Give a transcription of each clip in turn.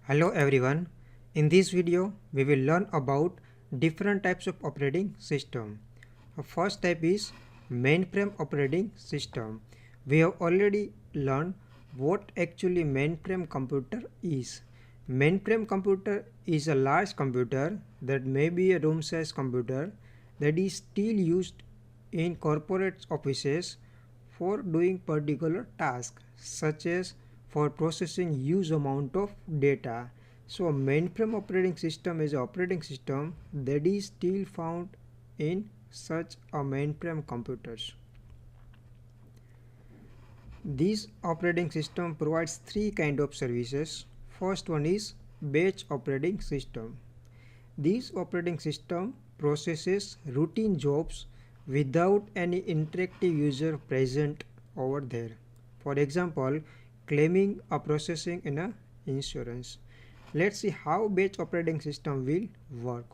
Hello everyone. In this video, we will learn about different types of operating system. The first type is mainframe operating system. We have already learned what actually mainframe computer is. Mainframe computer is a large computer that may be a room-size computer that is still used in corporate offices for doing particular tasks such as for processing huge amount of data. So a mainframe operating system is an operating system that is still found in such a mainframe computers. This operating system provides three kind of services. First one is batch operating system. This operating system processes routine jobs without any interactive user present over there. For example, claiming a processing in a insurance. Let's see how batch operating system will work.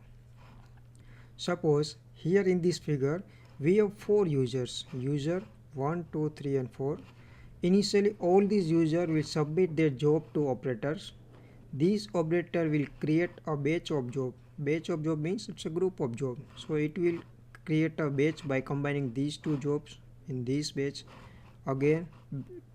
Suppose here in this figure we have four users, user 1, 2, 3 and 4. Initially all these users will submit their job to operators. This operator will create a batch of job. Batch of job means it's a group of job. So it will create a batch by combining these two jobs in this batch. Again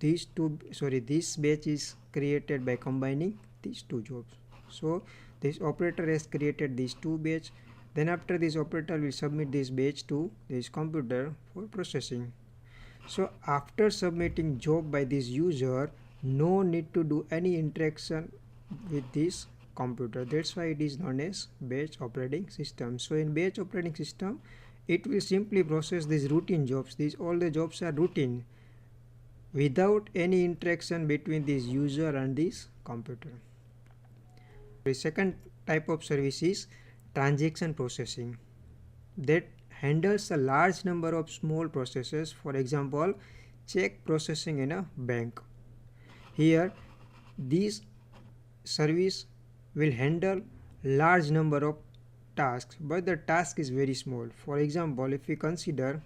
this batch is created by combining these two jobs. So this operator has created these two batch. Then after this operator will submit this batch to this computer for processing. So after submitting job by this user, no need to do any interaction with this computer. That's why it is known as batch operating system. So in batch operating system, it will simply process these routine jobs. All the jobs are routine without any interaction between this user and this computer. The second type of service is transaction processing that handles a large number of small processes. For example, check processing in a bank. Here this service will handle large number of tasks, but the task is very small. For example, if we consider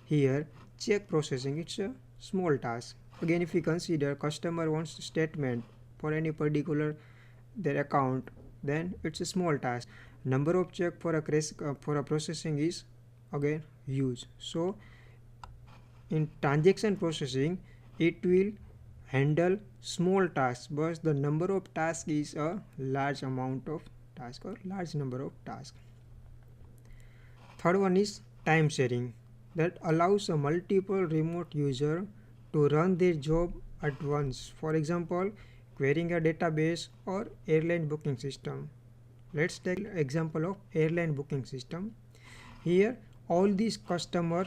here check processing, it's a small task. Again, if we consider customer wants a statement for any particular their account, then it's a small task. Number of check for a processing is again huge. So in transaction processing it will handle small tasks, but the number of tasks is a large amount of tasks or large number of tasks. Third one is time sharing that allows a multiple remote user to run their job at once. For example, querying a database or airline booking system. Let's take example of airline booking system. Here all these customer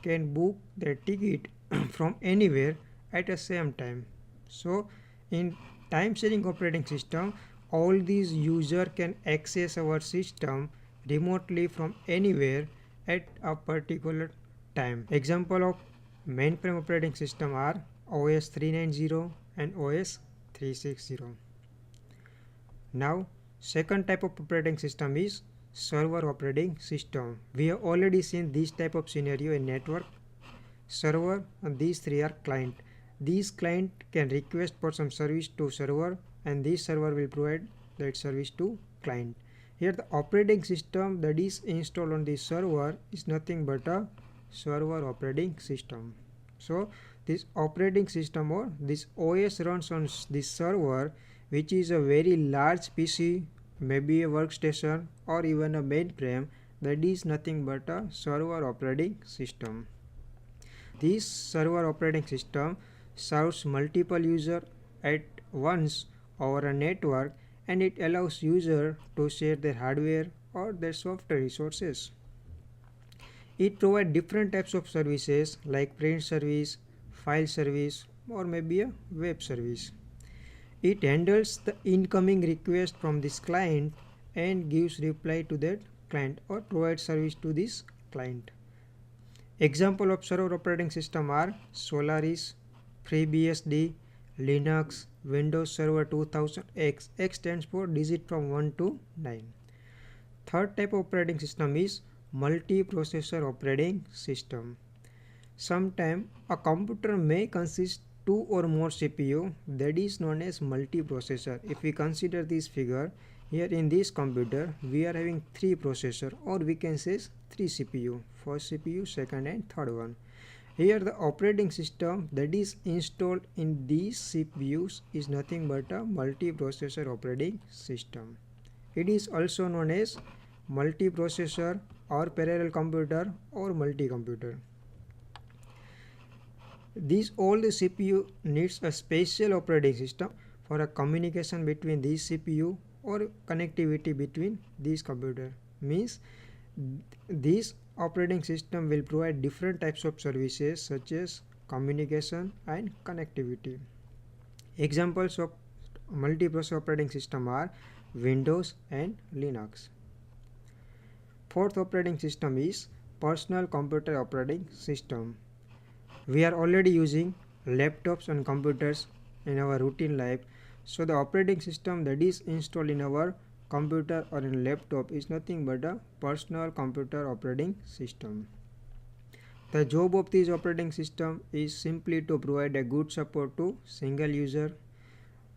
can book their ticket from anywhere at the same time. So in time sharing operating system, all these user can access our system remotely from anywhere at a particular time. Example of mainframe operating system are OS 390 and OS 360. Now second type of operating system is server operating system. We have already seen this type of scenario in network, server, and these three are client. These client can request for some service to server and this server will provide that service to client. Here the operating system that is installed on this server is nothing but a server operating system. So this operating system or this OS runs on this server, which is a very large PC, maybe a workstation or even a mainframe, that is nothing but a server operating system. This server operating system serves multiple users at once over a network, and it allows users to share their hardware or their software resources. It provides different types of services like print service, file service, or maybe a web service. It handles the incoming request from this client and gives reply to that client or provides service to this client. Example of server operating system are Solaris, FreeBSD, Linux, Windows Server 2000 X. X stands for digit from 1 to 9. Third type of operating system is multiprocessor operating system. Sometimes a computer may consist two or more CPU, that is known as multiprocessor. If we consider this figure, here in this computer we are having three processor, or we can say three CPU, first CPU, second and third one. Here the operating system that is installed in these CPUs is nothing but a multiprocessor operating system. It is also known as multiprocessor or parallel computer or multi-computer. All the CPU needs a special operating system for a communication between these CPU or connectivity between these computer. Means this operating system will provide different types of services such as communication and connectivity. Examples of multiprocessor operating system are Windows and Linux. Fourth operating system is personal computer operating system. We are already using laptops and computers in our routine life, so the operating system that is installed in our computer or in laptop is nothing but a personal computer operating system. The job of this operating system is simply to provide a good support to single user.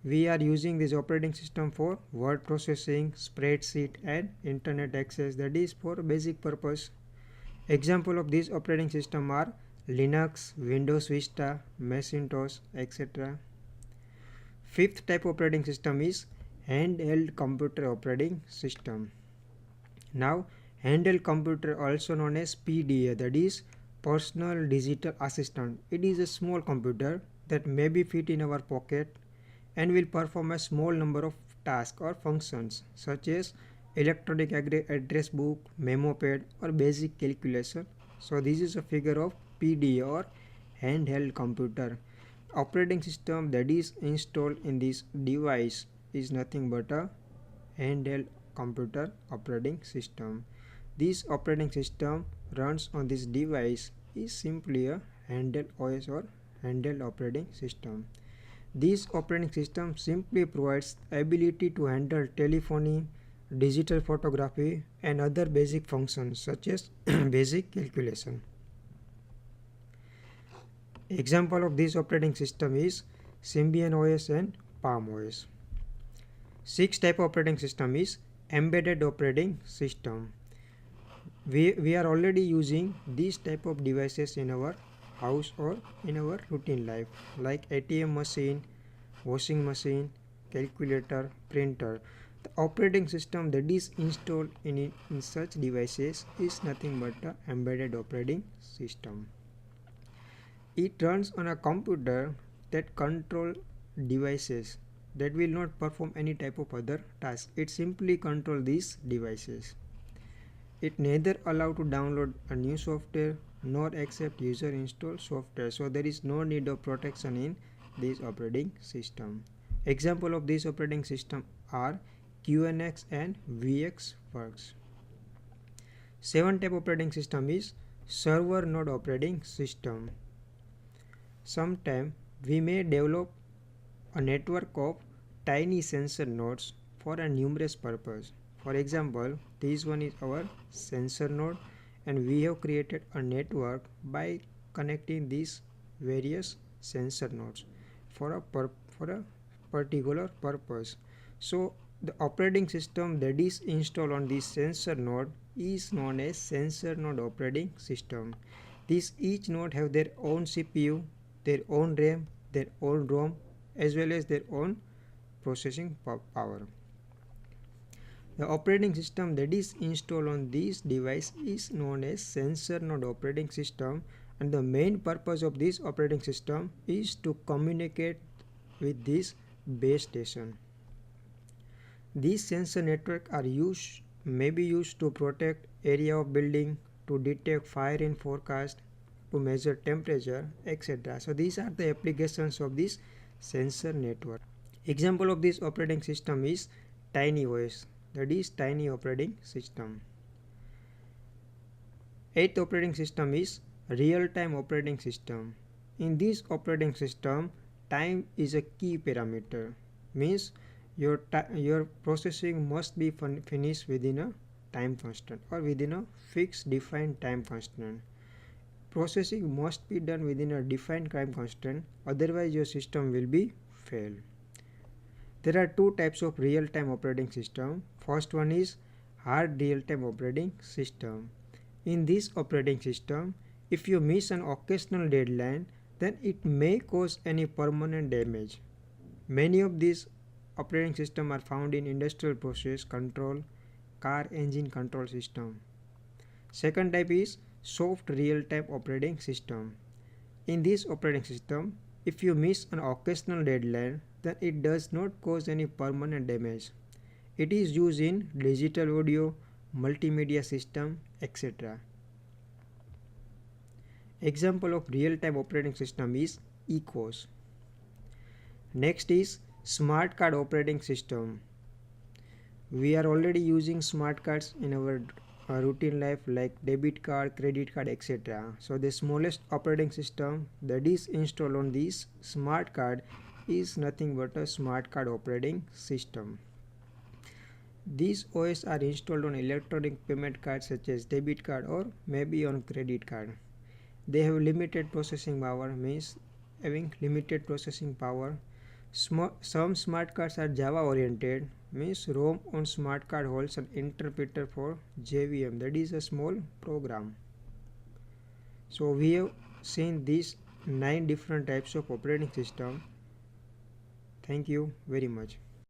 We are using this operating system for word processing, spreadsheet and internet access, that is for basic purpose. Example of this operating system are Linux, Windows Vista, Macintosh, etc. Fifth type operating system is handheld computer operating system. Now, handheld computer, also known as PDA, that is personal digital assistant. It is a small computer that may be fit in our pocket and will perform a small number of tasks or functions such as electronic address book, memo pad or basic calculation. So this is a figure of PDA or handheld computer. Operating system that is installed in this device is nothing but a handheld computer operating system. This operating system runs on this device is simply a handheld OS or handheld operating system. This operating system simply provides ability to handle telephony, digital photography and other basic functions such as basic calculation. Example of this operating system is Symbian OS and Palm OS. Sixth type operating system is embedded operating system. We are already using these type of devices in our house or in our routine life, like ATM machine, washing machine, calculator, printer. The operating system that is installed in such devices is nothing but an embedded operating system. It runs on a computer that control devices that will not perform any type of other task. It simply control these devices. It neither allow to download a new software nor accept user install software. So there is no need of protection in this operating system. Example of this operating system are QNX and VxWorks. Seventh type operating system is server node operating system. Sometime we may develop a network of tiny sensor nodes for a numerous purpose. For example, this one is our sensor node and we have created a network by connecting these various sensor nodes for a particular purpose. So the operating system that is installed on this sensor node is known as sensor node operating system. Each node have their own CPU, their own RAM, their own ROM as well as their own processing power. The operating system that is installed on this device is known as sensor node operating system, and the main purpose of this operating system is to communicate with this base station. These sensor networks may be used to protect area of building, to detect fire in forecast, to measure temperature, etc. So these are the applications of this sensor network. Example of this operating system is TinyOS, that is Tiny Operating System. Eighth operating system is real-time operating system. In this operating system, time is a key parameter. Means your processing must be finished within a time constant or within a fixed defined time constant. Processing must be done within a defined time constraint, otherwise your system will be fail. There are two types of real-time operating system. First one is hard real-time operating system. In this operating system, if you miss an occasional deadline, then it may cause any permanent damage. Many of these operating systems are found in industrial process control, car engine control system. Second type is soft real-time operating system. In this operating system, if you miss an occasional deadline, then it does not cause any permanent damage. It is used in digital audio, multimedia system, etc. Example of real-time operating system is e-Cos. Next is smart card operating system. We are already using smart cards in our routine life like debit card, credit card, etc. So the smallest operating system that is installed on this smart card is nothing but a smart card operating system. These OS are installed on electronic payment cards such as debit card or maybe on credit card. They have limited processing power, means having limited processing power. Some smart cards are Java oriented, means ROM on smart card holds an interpreter for JVM, that is a small program. So we have seen these 9 different types of operating system. Thank you very much.